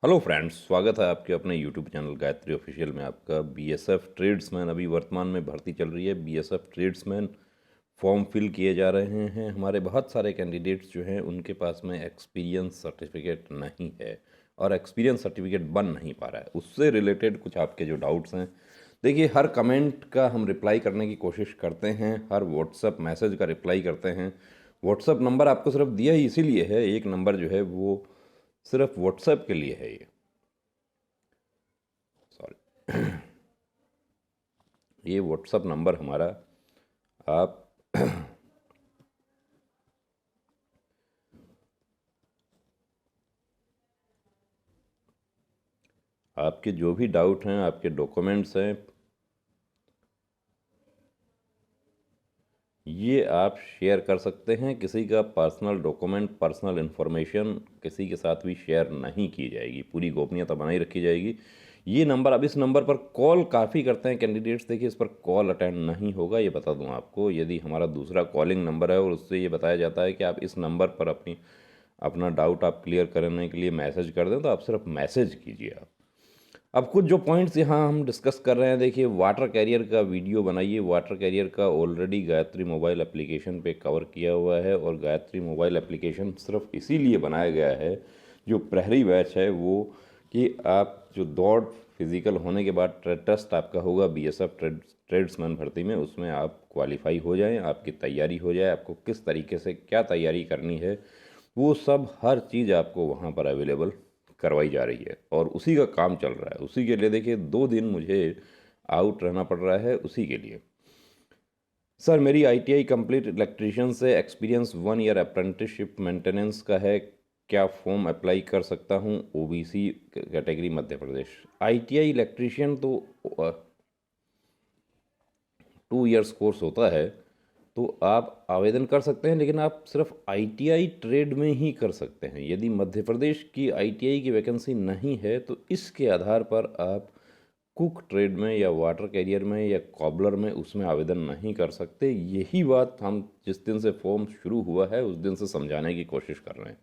Hello friends, स्वागत है आपके अपने यूट्यूब चैनल गायत्री ऑफिशियल में। आपका बीएसएफ ट्रेड्समैन अभी वर्तमान में भर्ती चल रही है। बीएसएफ ट्रेड्समैन फॉर्म फिल किए जा रहे हैं। हमारे बहुत सारे कैंडिडेट्स जो हैं उनके पास में एक्सपीरियंस सर्टिफिकेट नहीं है और एक्सपीरियंस सर्टिफिकेट बन नहीं पा रहा है। उससे रिलेटेड कुछ आपके जो डाउट्स हैं, देखिए, हर कमेंट का हम रिप्लाई करने की कोशिश करते हैं, हर व्हाट्सअप मैसेज का रिप्लाई करते हैं। व्हाट्सअप नंबर आपको सिर्फ दिया ही इसीलिए है, एक नंबर जो है वो सिर्फ व्हाट्सएप के लिए है। ये सॉरी ये व्हाट्सएप नंबर हमारा, आप आपके जो भी डाउट हैं, आपके डॉक्यूमेंट्स हैं, ये आप शेयर कर सकते हैं। किसी का पर्सनल डॉक्यूमेंट, पर्सनल इन्फॉर्मेशन किसी के साथ भी शेयर नहीं की जाएगी, पूरी गोपनीयता बनाई रखी जाएगी। ये नंबर, अब इस नंबर पर कॉल काफ़ी करते हैं कैंडिडेट्स, देखिए इस पर कॉल अटेंड नहीं होगा, ये बता दूं आपको। यदि हमारा दूसरा कॉलिंग नंबर है और उससे ये बताया जाता है कि आप इस नंबर पर अपना डाउट आप क्लियर करने के लिए मैसेज कर दें, तो आप सिर्फ मैसेज कीजिए। आप अब कुछ जो पॉइंट्स यहाँ हम डिस्कस कर रहे हैं, देखिए, वाटर कैरियर का वीडियो बनाइए। वाटर कैरियर का ऑलरेडी गायत्री मोबाइल एप्लीकेशन पे कवर किया हुआ है और गायत्री मोबाइल एप्लीकेशन सिर्फ इसीलिए बनाया गया है, जो प्रहरी बैच है वो, कि आप जो दौड़ फिजिकल होने के बाद टेस्ट आपका होगा बीएसएफ ट्रेड्समैन भर्ती में, उसमें आप क्वालिफाई हो जाएं, आपकी तैयारी हो जाए, आपको किस तरीके से क्या तैयारी करनी है, वो सब हर चीज़ आपको वहाँ पर अवेलेबल करवाई जा रही है और उसी का काम चल रहा है। उसी के लिए देखिए 2 दिन मुझे आउट रहना पड़ रहा है उसी के लिए। सर, मेरी आईटीआई कंप्लीट इलेक्ट्रीशियन से एक्सपीरियंस 1 ईयर अप्रेंटिसशिप मेंटेनेंस का है, क्या फॉर्म अप्लाई कर सकता हूँ? OBC category Madhya Pradesh. ITI electrician तो 2 इयर्स कोर्स होता है, तो आप आवेदन कर सकते हैं, लेकिन आप सिर्फ आईटीआई ट्रेड में ही कर सकते हैं। यदि मध्य प्रदेश की आईटीआई की वैकेंसी नहीं है तो इसके आधार पर आप कुक ट्रेड में या वाटर कैरियर में या कॉबलर में उसमें आवेदन नहीं कर सकते। यही बात हम जिस दिन से फॉर्म शुरू हुआ है उस दिन से समझाने की कोशिश कर रहे हैं।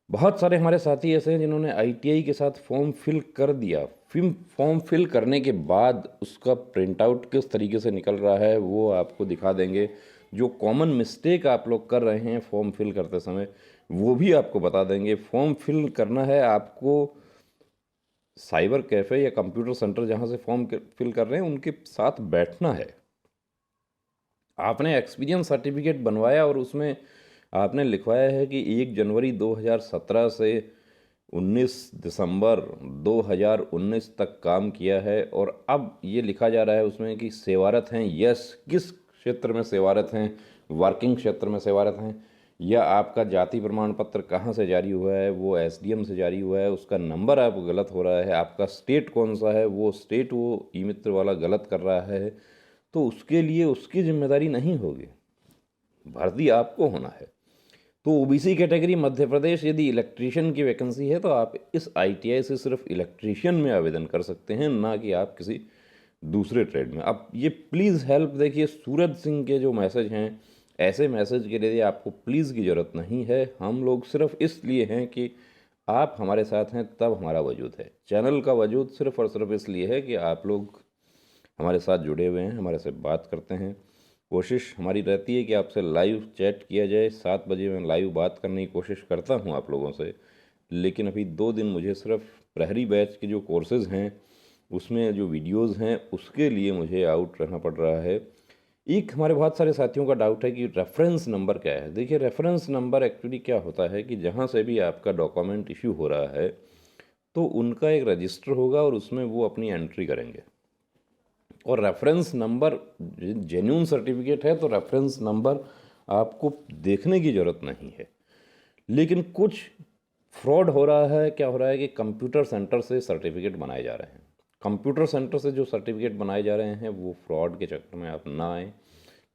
बहुत सारे हमारे साथी ऐसे हैं जिन्होंने आईटीआई के साथ फॉर्म फिल कर दिया। फॉर्म फिल करने के बाद उसका प्रिंट आउट किस तरीके से निकल रहा है वो आपको दिखा देंगे। जो कॉमन मिस्टेक आप लोग कर रहे हैं फॉर्म फिल करते समय, वो भी आपको बता देंगे। फॉर्म फिल करना है आपको साइबर कैफ़े या कंप्यूटर सेंटर जहाँ से फॉर्म फिल कर रहे हैं उनके साथ बैठना है। आपने एक्सपीरियंस सर्टिफिकेट बनवाया और उसमें आपने लिखवाया है कि 1 जनवरी 2017 से 19 दिसंबर 2019 तक काम किया है, और अब ये लिखा जा रहा है उसमें कि सेवारत हैं। यस, किस क्षेत्र में सेवारत हैं? वर्किंग क्षेत्र में सेवारत हैं, या आपका जाति प्रमाण पत्र कहाँ से जारी हुआ है? वो एसडीएम से जारी हुआ है, उसका नंबर आप गलत हो रहा है। आपका स्टेट कौन सा है? वो स्टेट वो ई मित्र वाला गलत कर रहा है, तो उसके लिए उसकी जिम्मेदारी नहीं होगी, भर्ती आपको होना है। तो ओबीसी कैटेगरी मध्य प्रदेश, यदि इलेक्ट्रीशियन की वैकेंसी है तो आप इस आईटीआई से सिर्फ इलेक्ट्रीशियन में आवेदन कर सकते हैं, ना कि आप किसी दूसरे ट्रेड में। अब ये प्लीज़ हेल्प, देखिए सूरज सिंह के जो मैसेज हैं, ऐसे मैसेज के लिए आपको प्लीज़ की ज़रूरत नहीं है। हम लोग सिर्फ इसलिए हैं कि आप हमारे साथ हैं, तब हमारा वजूद है। चैनल का वजूद सिर्फ और सिर्फ इसलिए है कि आप लोग हमारे साथ जुड़े हुए हैं, हमारे से बात करते हैं। कोशिश हमारी रहती है कि आपसे लाइव चैट किया जाए। 7 बजे मैं लाइव बात करने की कोशिश करता हूं आप लोगों से, लेकिन अभी 2 दिन मुझे सिर्फ प्रहरी बैच के जो कोर्सेज़ हैं उसमें जो वीडियोज़ हैं उसके लिए मुझे आउट रहना पड़ रहा है। एक हमारे बहुत सारे साथियों का डाउट है कि रेफरेंस नंबर क्या है। देखिए, रेफरेंस नंबर एक्चुअली क्या होता है कि जहाँ से भी आपका डॉक्यूमेंट इशू हो रहा है तो उनका एक रजिस्टर होगा और उसमें वो अपनी एंट्री करेंगे, और रेफरेंस नंबर जेन्यून सर्टिफिकेट है तो रेफरेंस नंबर आपको देखने की ज़रूरत नहीं है। लेकिन कुछ फ्रॉड हो रहा है। क्या हो रहा है कि कंप्यूटर सेंटर से सर्टिफिकेट बनाए जा रहे हैं। कंप्यूटर सेंटर से जो सर्टिफिकेट बनाए जा रहे हैं वो फ्रॉड के चक्कर में आप ना आए।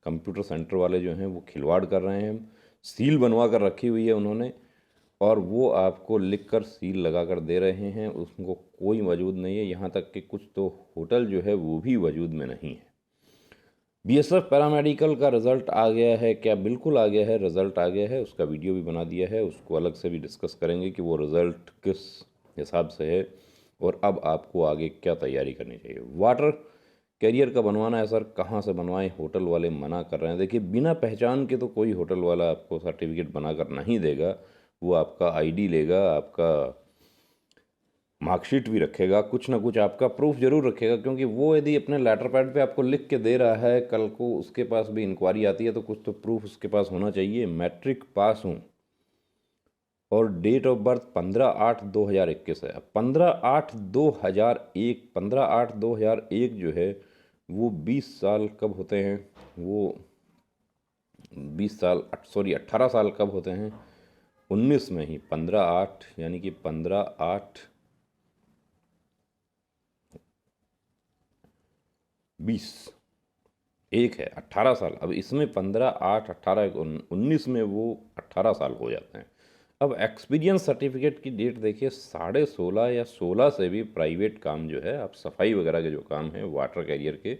कंप्यूटर सेंटर वाले जो हैं वो खिलवाड़ कर रहे हैं, सील बनवा कर रखी हुई है उन्होंने, और वो आपको लिखकर सील लगा कर दे रहे हैं, उसको कोई वजूद नहीं है। यहाँ तक कि कुछ तो होटल जो है वो भी वजूद में नहीं है। बीएसएफ पैरामेडिकल का रिज़ल्ट आ गया है क्या? बिल्कुल आ गया है, रिज़ल्ट आ गया है, उसका वीडियो भी बना दिया है, उसको अलग से भी डिस्कस करेंगे कि वो रिज़ल्ट किस हिसाब से है और अब आपको आगे क्या तैयारी करनी चाहिए। वाटर कैरियर का बनवाना है सर, कहाँ से बनवाएं, होटल वाले मना कर रहे हैं। देखिए, बिना पहचान के तो कोई होटल वाला आपको सर्टिफिकेट बनाकर नहीं देगा। वो आपका आईडी लेगा, आपका मार्कशीट भी रखेगा, कुछ ना कुछ आपका प्रूफ जरूर रखेगा, क्योंकि वो यदि अपने लेटर पैड पे आपको लिख के दे रहा है, कल को उसके पास भी इंक्वायरी आती है तो कुछ तो प्रूफ उसके पास होना चाहिए। मैट्रिक पास हूँ और डेट ऑफ बर्थ 15/8/2021 है। अब 15/8/2001, 15/8/2001 जो है वो 20 साल कब होते हैं, वो 20 साल, सॉरी 18 साल कब होते हैं, 19 में ही 15/8, यानी कि 15/8/20, एक है 18 साल। अब इसमें 15/8/18 19 में वो 18 साल हो जाते हैं। अब एक्सपीरियंस सर्टिफिकेट की डेट देखिए, 16.5 या 16 से भी प्राइवेट काम जो है, आप सफाई वगैरह के जो काम है वाटर कैरियर के,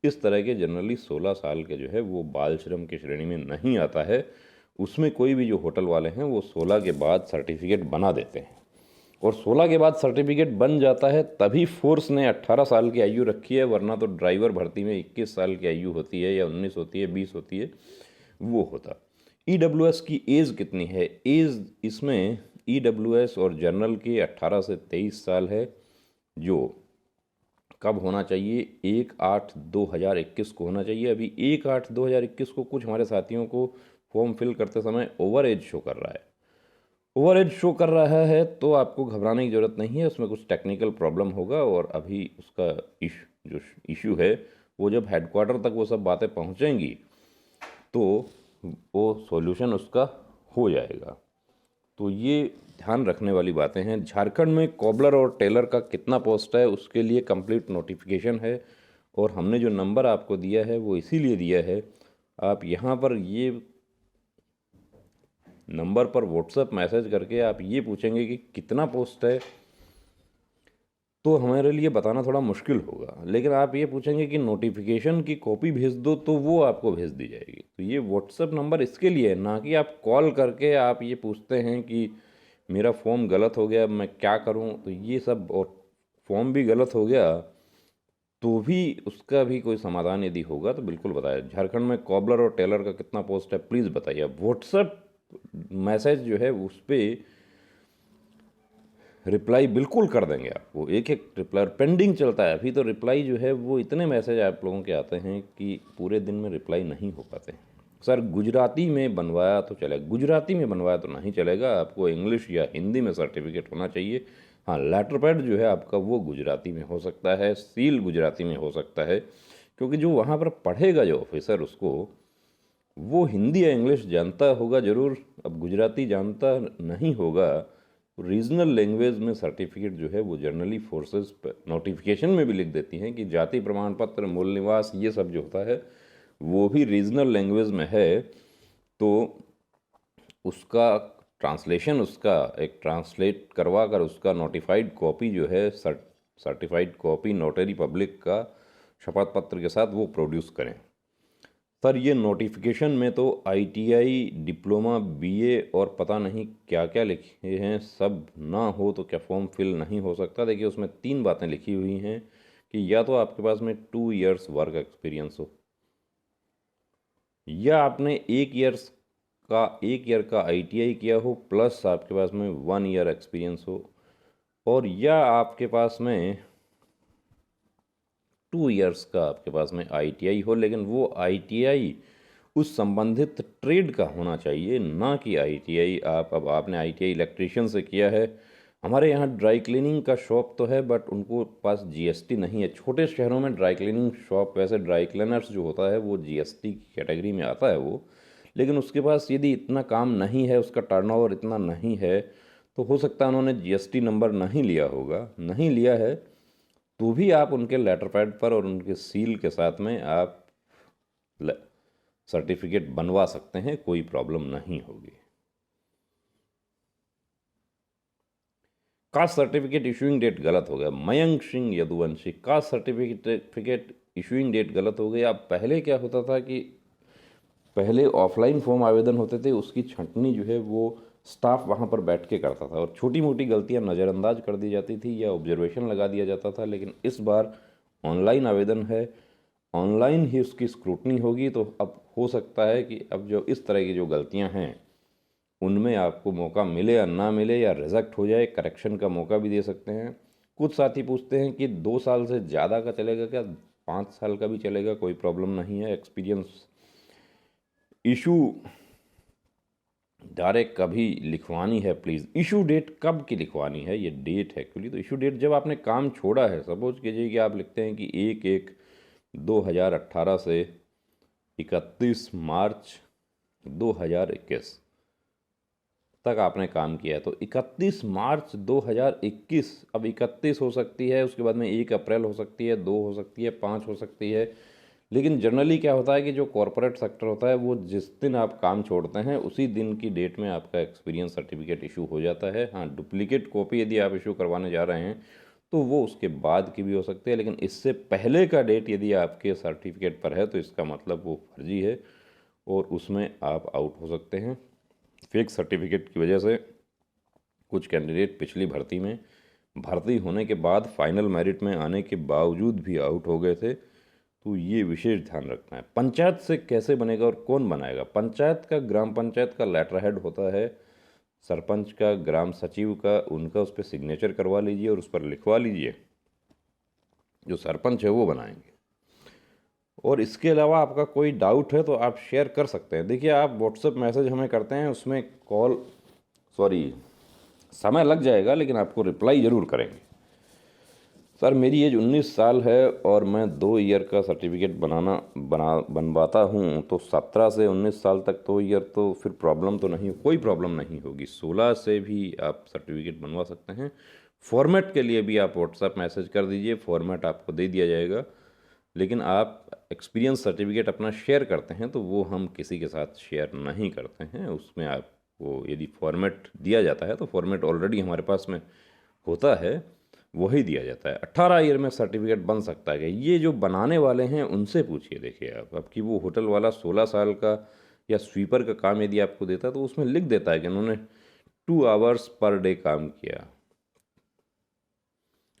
इस तरह के जनरली 16 साल के जो है वो बाल श्रम की श्रेणी में नहीं आता है। उसमें कोई भी जो होटल वाले हैं वो 16 के बाद सर्टिफिकेट बना देते हैं, और 16 के बाद सर्टिफिकेट बन जाता है तभी फोर्स ने 18 साल की आयु रखी है, वरना तो ड्राइवर भर्ती में 21 साल की आयु होती है, या 19 होती है, 20 होती है, वो होता। ईडब्ल्यूएस की एज कितनी है, एज इसमें ईडब्ल्यूएस और जनरल की 18 से 23 साल है, जो कब होना चाहिए, 1/8/2021 को होना चाहिए। अभी 1/8/2021 को कुछ हमारे साथियों को फॉर्म फिल करते समय ओवर एज शो कर रहा है। ओवर एज शो कर रहा है तो आपको घबराने की ज़रूरत नहीं है, उसमें कुछ टेक्निकल प्रॉब्लम होगा, और अभी उसका जो इशू है वो जब हेडक्वार्टर तक वो सब बातें पहुंचेंगी तो वो सॉल्यूशन उसका हो जाएगा। तो ये ध्यान रखने वाली बातें हैं। झारखंड में कॉबलर और टेलर का कितना पोस्ट है, उसके लिए कंप्लीट नोटिफिकेशन है, और हमने जो नंबर आपको दिया है वो इसीलिए दिया है, आप यहाँ पर ये नंबर पर व्हाट्सएप मैसेज करके आप ये पूछेंगे कि कितना पोस्ट है, तो हमारे लिए बताना थोड़ा मुश्किल होगा। लेकिन आप ये पूछेंगे कि नोटिफिकेशन की कॉपी भेज दो, तो वो आपको भेज दी जाएगी। तो ये व्हाट्सएप नंबर इसके लिए है, ना कि आप कॉल करके आप ये पूछते हैं कि मेरा फॉर्म गलत हो गया, मैं क्या करूं। तो ये सब, और फॉर्म भी गलत हो गया तो भी उसका भी कोई समाधान यदि होगा तो बिल्कुल बताया। झारखंड में कॉबलर और टेलर का कितना पोस्ट है, प्लीज़ बताइए। व्हाट्सएप मैसेज जो है उस पर रिप्लाई बिल्कुल कर देंगे आपको, एक एक रिप्लाई पेंडिंग चलता है अभी। तो रिप्लाई जो है वो इतने मैसेज आप लोगों के आते हैं कि पूरे दिन में रिप्लाई नहीं हो पाते। सर गुजराती में बनवाया तो चलेगा, गुजराती में बनवाया तो नहीं चलेगा, आपको इंग्लिश या हिंदी में सर्टिफिकेट होना चाहिए। हाँ, लेटर पैड जो है आपका वो गुजराती में हो सकता है, सील गुजराती में हो सकता है, क्योंकि जो वहाँ पर पढ़ेगा जो ऑफिसर, उसको वो हिंदी या इंग्लिश जानता होगा ज़रूर, अब गुजराती जानता नहीं होगा। रीजनल लैंग्वेज में सर्टिफिकेट जो है वो जनरली फोर्सेस नोटिफिकेशन में भी लिख देती हैं कि जाति प्रमाण पत्र, मूल निवास, ये सब जो होता है वो भी रीजनल लैंग्वेज में है। तो उसका ट्रांसलेशन, उसका एक ट्रांसलेट करवा कर उसका नोटिफाइड कॉपी जो है, सर्टिफाइड कॉपी नोटरी पब्लिक का शपथ पत्र के साथ वो प्रोड्यूस करें। सर ये नोटिफिकेशन में तो आईटीआई, डिप्लोमा, बीए और पता नहीं क्या क्या लिखे हैं, सब ना हो तो क्या फॉर्म फिल नहीं हो सकता। देखिए उसमें 3 बातें लिखी हुई हैं कि या तो आपके पास में 2 इयर्स वर्क एक्सपीरियंस हो, या आपने 1 ईयर का आईटीआई किया हो प्लस आपके पास में 1 ईयर एक्सपीरियंस हो, और या आपके पास में 2 इयर्स का आपके पास में आईटीआई हो, लेकिन वो आईटीआई उस संबंधित ट्रेड का होना चाहिए, ना कि आईटीआई अब आपने आईटीआई इलेक्ट्रिशियन से किया है। हमारे यहाँ ड्राई क्लीनिंग का शॉप तो है, बट उनको पास जीएसटी नहीं है। छोटे शहरों में ड्राई क्लीनिंग शॉप, वैसे ड्राई क्लीनर्स जो होता है वो जीएसटी की कैटेगरी में आता है वो, लेकिन उसके पास यदि इतना काम नहीं है, उसका टर्नओवर इतना नहीं है, तो हो सकता है उन्होंने जीएसटी नंबर नहीं लिया होगा। नहीं लिया है तो भी आप उनके लेटर पैड पर और उनके सील के साथ में आप सर्टिफिकेट बनवा सकते हैं, कोई प्रॉब्लम नहीं होगी। कास्ट सर्टिफिकेट इशूइंग डेट गलत हो गया, Mayank Singh Yaduvanshi, caste certificate issuing date गलत हो गई। अब पहले क्या होता था कि पहले ऑफलाइन फॉर्म आवेदन होते थे, उसकी छंटनी जो है वो स्टाफ वहाँ पर बैठ के करता था और छोटी मोटी गलतियाँ नज़रअंदाज कर दी जाती थी या ऑब्जर्वेशन लगा दिया जाता था। लेकिन इस बार ऑनलाइन आवेदन है, ऑनलाइन ही उसकी स्क्रूटनी होगी, तो अब हो सकता है कि अब जो इस तरह की जो गलतियाँ हैं उनमें आपको मौका मिले या ना मिले या रिजेक्ट हो जाए, करेक्शन का मौका भी दे सकते हैं। कुछ साथी पूछते हैं कि 2 साल से ज़्यादा का चलेगा क्या, 5 साल का भी चलेगा, कोई प्रॉब्लम नहीं है। एक्सपीरियंस इशू डायरेक्ट कभी लिखवानी है प्लीज़, इशू डेट कब की लिखवानी है, ये डेट है एक्चुअली। तो इशू डेट जब आपने काम छोड़ा है, सपोज कीजिए कि आप लिखते हैं कि 1/1/2018 से 31 मार्च 2021 तक आपने काम किया है, तो 31 मार्च 2021, अब 31 हो सकती है, उसके बाद में 1 अप्रैल हो सकती है, 2 हो सकती है, 5 हो सकती है। लेकिन जनरली क्या होता है कि जो कॉरपोरेट सेक्टर होता है वो जिस दिन आप काम छोड़ते हैं उसी दिन की डेट में आपका एक्सपीरियंस सर्टिफिकेट इशू हो जाता है। हाँ, डुप्लीकेट कॉपी यदि आप इशू करवाने जा रहे हैं तो वो उसके बाद की भी हो सकती है, लेकिन इससे पहले का डेट यदि आपके सर्टिफिकेट पर है तो इसका मतलब वो फर्जी है और उसमें आप आउट हो सकते हैं। फेक सर्टिफिकेट की वजह से कुछ कैंडिडेट पिछली भर्ती में भर्ती होने के बाद फाइनल मेरिट में आने के बावजूद भी आउट हो गए थे, तो ये विशेष ध्यान रखना है। पंचायत से कैसे बनेगा और कौन बनाएगा? पंचायत का, ग्राम पंचायत का लेटर हेड होता है, सरपंच का, ग्राम सचिव का, उनका उस पर सिग्नेचर करवा लीजिए और उस पर लिखवा लीजिए, जो सरपंच है वो बनाएंगे। और इसके अलावा आपका कोई डाउट है तो आप शेयर कर सकते हैं। देखिए, आप व्हाट्सएप मैसेज हमें करते हैं, उसमें समय लग जाएगा लेकिन आपको रिप्लाई ज़रूर करेंगे। सर, मेरी एज 19 साल है और मैं 2 ईयर का सर्टिफिकेट बनवाता हूँ, तो 17 से 19 साल तक 2 ईयर, तो फिर प्रॉब्लम तो नहीं, कोई प्रॉब्लम नहीं होगी। 16 से भी आप सर्टिफिकेट बनवा सकते हैं। फॉर्मेट के लिए भी आप व्हाट्सएप मैसेज कर दीजिए, फॉर्मेट आपको दे दिया जाएगा। लेकिन आप एक्सपीरियंस सर्टिफिकेट अपना शेयर करते हैं तो वो हम किसी के साथ शेयर नहीं करते हैं। उसमें आपको यदि फॉर्मेट दिया जाता है तो फॉर्मेट ऑलरेडी हमारे पास में होता है, वही दिया जाता है। 18 ईयर में सर्टिफिकेट बन सकता है। ये जो बनाने वाले हैं उनसे पूछिए। देखिए, आप अब कि वो होटल वाला 16 साल का या स्वीपर का काम यदि आपको देता है तो उसमें लिख देता है कि उन्होंने 2 आवर्स पर डे काम किया।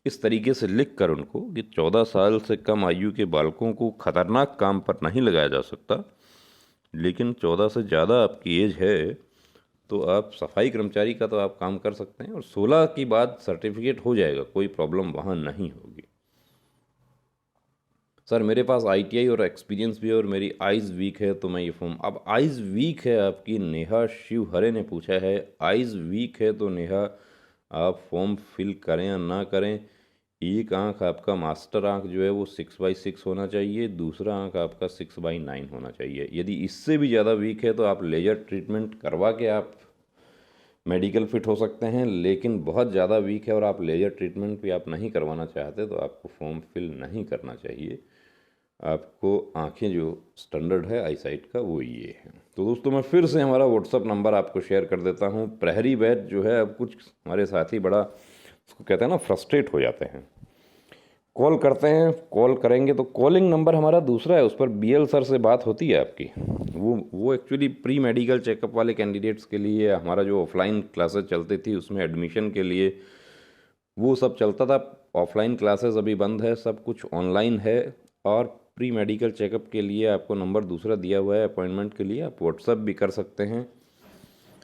इस तरीके से लिख कर उनको कि 14 साल से कम आयु के बालकों को खतरनाक काम पर नहीं लगाया जा सकता, लेकिन 14 से ज़्यादा आपकी एज है तो आप सफाई कर्मचारी का तो आप काम कर सकते हैं और 16 की बाद सर्टिफिकेट हो जाएगा, कोई प्रॉब्लम वहाँ नहीं होगी। सर, मेरे पास आईटीआई और एक्सपीरियंस भी है और मेरी आइज़ वीक है, तो मैं ये फॉर्म, अब आइज़ वीक है आपकी, नेहा शिवहरे ने पूछा है। आइज़ वीक है तो नेहा आप फॉर्म फिल करें या ना करें। एक आंख आपका, मास्टर आंख जो है वो 6/6 होना चाहिए, दूसरा आंख आपका 6/9 होना चाहिए। यदि इससे भी ज़्यादा वीक है तो आप लेजर ट्रीटमेंट करवा के आप मेडिकल फिट हो सकते हैं। लेकिन बहुत ज़्यादा वीक है और आप लेजर ट्रीटमेंट भी आप नहीं करवाना चाहते तो आपको फॉर्म फिल नहीं करना चाहिए। आपको आंखें जो स्टैंडर्ड है आई साइट का वो ये है। तो दोस्तों, मैं फिर से हमारा व्हाट्सअप नंबर आपको शेयर कर देता हूँ। प्रहरी बैच जो है, अब कुछ हमारे साथी बड़ा उसको कहते हैं ना, फ्रस्ट्रेट हो जाते हैं, कॉल करते हैं, कॉल करेंगे तो कॉलिंग नंबर हमारा दूसरा है, उस पर बीएल सर से बात होती है आपकी। वो एक्चुअली प्री मेडिकल चेकअप वाले कैंडिडेट्स के लिए, हमारा जो ऑफलाइन क्लासेस चलती थी उसमें एडमिशन के लिए वो सब चलता था। ऑफलाइन क्लासेस अभी बंद है, सब कुछ ऑनलाइन है। और प्री मेडिकल चेकअप के लिए आपको नंबर दूसरा दिया हुआ है अपॉइंटमेंट के लिए, आप व्हाट्सअप भी कर सकते हैं।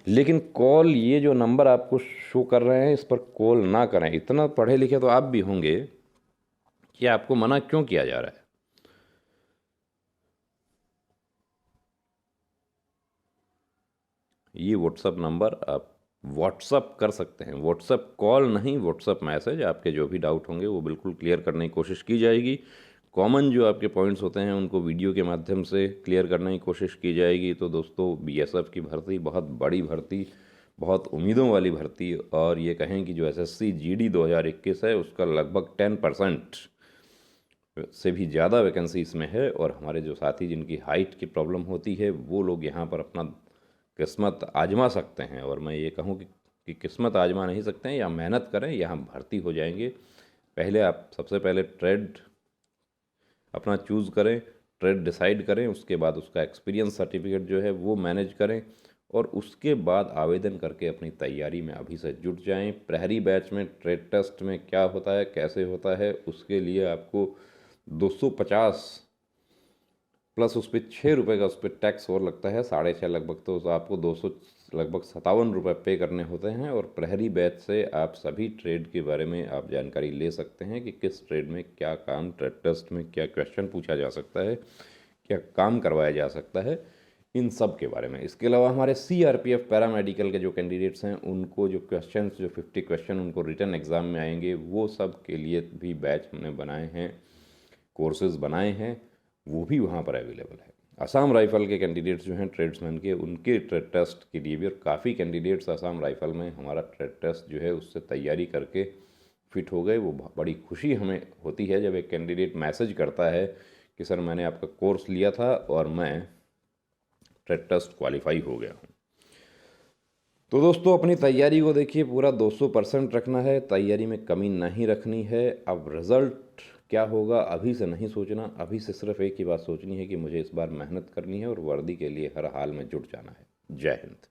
लेकिन कॉल, ये जो नंबर आपको शो कर रहे हैं इस पर कॉल ना करें। इतना पढ़े लिखे तो आप भी होंगे कि आपको मना क्यों किया जा रहा है। ये व्हाट्सअप नंबर आप व्हाट्सअप कर सकते हैं, व्हाट्सअप कॉल नहीं, व्हाट्सअप मैसेज। आपके जो भी डाउट होंगे वो बिल्कुल क्लियर करने की कोशिश की जाएगी। कॉमन जो आपके पॉइंट्स होते हैं उनको वीडियो के माध्यम से क्लियर करने की कोशिश की जाएगी। तो दोस्तों, बीएसएफ की भर्ती बहुत बड़ी भर्ती, बहुत उम्मीदों वाली भर्ती, और ये कहें कि जो एसएससी जीडी 2021 है उसका लगभग 10% से भी ज़्यादा वैकेंसी इसमें है। और हमारे जो साथी जिनकी हाइट की प्रॉब्लम होती है वो लोग यहाँ पर अपना किस्मत आजमा सकते हैं। और मैं ये कहूँ कि किस्मत आजमा नहीं सकते हैं, या मेहनत करें, यहाँ भर्ती हो जाएंगे। पहले आप सबसे पहले ट्रेड अपना चूज़ करें, ट्रेड डिसाइड करें, उसके बाद उसका एक्सपीरियंस सर्टिफिकेट जो है वो मैनेज करें, और उसके बाद आवेदन करके अपनी तैयारी में अभी से जुट जाएं। प्रहरी बैच में ट्रेड टेस्ट में क्या होता है, कैसे होता है, उसके लिए आपको 250 प्लस उस पर 6 रुपये का उस पर टैक्स और लगता है, 6.5 लगभग, तो आपको 200 लगभग 57 रुपये पे करने होते हैं। और प्रहरी बैच से आप सभी ट्रेड के बारे में आप जानकारी ले सकते हैं कि किस ट्रेड में क्या काम, ट्रेड टेस्ट में क्या क्वेश्चन पूछा जा सकता है, क्या काम करवाया जा सकता है, इन सब के बारे में। इसके अलावा हमारे CRPF पैरामेडिकल के जो कैंडिडेट्स हैं उनको जो 50 क्वेश्चन उनको रिटर्न एग्ज़ाम में आएंगे, वो सब के लिए भी बैच हमने बनाए हैं, कोर्सेज बनाए हैं, वो भी वहाँ पर अवेलेबल है। असम राइफ़ल के कैंडिडेट्स जो हैं ट्रेड्समैन के, उनके ट्रेड टेस्ट के लिए भी, और काफ़ी कैंडिडेट्स असम राइफ़ल में हमारा ट्रेड टेस्ट जो है उससे तैयारी करके फिट हो गए। वो बड़ी खुशी हमें होती है जब एक कैंडिडेट मैसेज करता है कि सर मैंने आपका कोर्स लिया था और मैं ट्रेड टेस्ट क्वालिफाई हो गया हूँ। तो दोस्तों अपनी तैयारी को देखिए, पूरा 200% रखना है, तैयारी में कमी नहीं रखनी है। अब रिज़ल्ट क्या होगा अभी से नहीं सोचना, अभी से सिर्फ एक ही बात सोचनी है कि मुझे इस बार मेहनत करनी है और वर्दी के लिए हर हाल में जुट जाना है। जय हिंद।